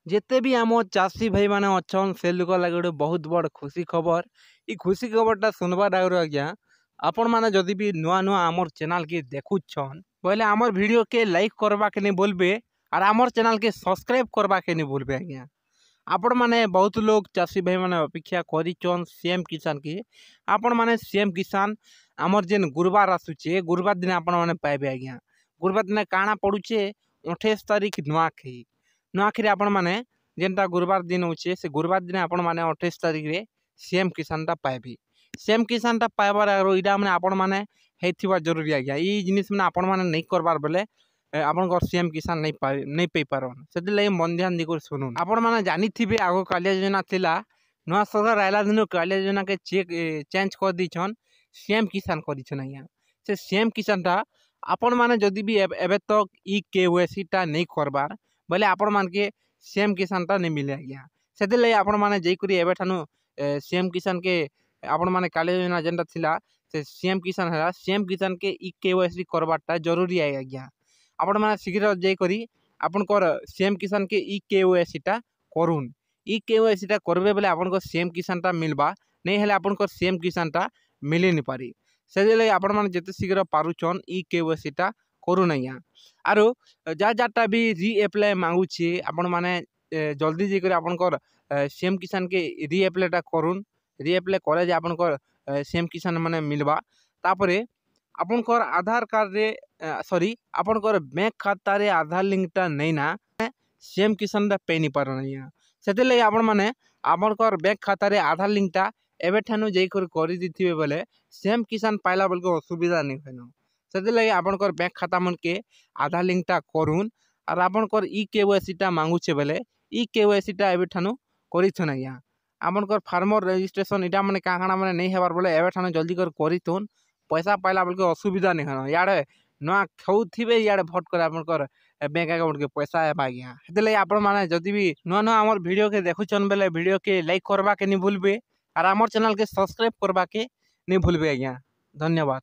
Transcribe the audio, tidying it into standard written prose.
जेते भी आम चाषी भाई माने अच्छन से लोक लगे गोटे बहुत बड़ खुशी खबर। ई खुशी खबरटा सुनबार आगु आज्ञा आपण माने जदि भी नुआ नुआ आमर चैनल के देखुछन बोले आमर वीडियो के लाइक करबा के नहीं भूलबे और आमर चैनल के सब्सक्राइब करबा के नहीं भूलबे आज्ञा। आपण माने बहुत लोग चाषी भाई माने अपेक्षा करिछन सीएम किसान की। आपण माने सीएम किसान आमर जेन गुरुवार आसुचे गुरुवार दिन आपण माने पाइबे आज्ञा। गुरुवार दिन काଣା पड़ुचे 28 तारीख नुआखाई। नुआखाई आपण माने जेनटा गुरुवार दिन होचे से गुरुवार दिन आपण माने 28 तारीख रे सीएम किसान टा पाइबे। सीएम किसान टा पाइबार इटा माने आपण माने हेथिबा जरूरी आज्ञा। ई जिनिस माने आपण माने नहीं करबार बेले आपण सीएम किसान नहीं पाई पारन से लगे मन ध्यान दी शुणुन। आपण माने जानी थिबे आगो कालिया योजना थिला नुआ सरकार आइला दिन कालिया योजना के चेंज कर दीछन सीएम किसान करिछन आज्ञा। से सीएम किसान टा आपण माने जदि भी एबे तक ई केवाईसी टा नहीं करबार बोले आपण मान के सीएम किसान टा नहीं मिले आज्ञा। से लगे आपण माने जईकरी एबे ठानु सीएम किसान के आपण माने कालिया योजना जेनटा थिला से सीएम किसान है सीएम किसान के ई केवाईसी करबाटा जरूरी है आज्ञा। आपण माने शीघ्र जईकरी आपनकर सीएम किसान के ई केवाईसी टा करून। ई केवाईसी टा करबे बेले आपनकर सीएम किसान टा मिलबा नहीं हेले आपनकर सीएम किसान टा मिले नहीं पारी। से लगे आपण माने जते शीघ्र पारुचन ई केवाईसी टा करूँ आज्ञा। आरो जाटा भी रीएप्लाय मांगुचे आपण माने जल्दी जाकर आपनकर सीएम किसान के रीएप्लायटा करूँ। रीएप्लाय करे जे आपनकर सीएम किसान माने मिलबा तापरे आपनकर आधार कार्ड रे सॉरी आपनकर बैंक खाता रे आधार लिंकटा नहीं ना सीएम किसान टा पे नहीं पारन आज्ञा। से लगे आपण माने आपनकर बैंक खाता रे आधार लिंकटा एबे ठानु जाकर करि दिथिबे बेले सीएम किसान पाइला बेल को असुविधा नहीं होनो। से लगे आपनकर बैंक खाता मन के आधार लिंकटा करूँ और आपनकर ई केवाईसी टा मांगुचे बेले ई केवाईसी टा एबे ठानु करिथन आज्ञा। आपनकर फार्मर रजिस्ट्रेशन इटा माने काकाणा माने नहीं हेबार बोले एबे ठानु जल्दी कर करिथुन पैसा पाइला बेल को असुविधा नहीं होनो। याडे नुआ खाउथिबे याडे भोट कर आपनकर बैंक अकाउंट के पैसा हेबा आज्ञा। से लगे आपण माने जदि भी नुआ नुआ हमर वीडियो के देखुचन बेले वीडियो के लाइक करबा के नहीं भूलबे और हमर चैनल के सब्सक्राइब करबा के नहीं भूलबे आज्ञा। धन्यवाद।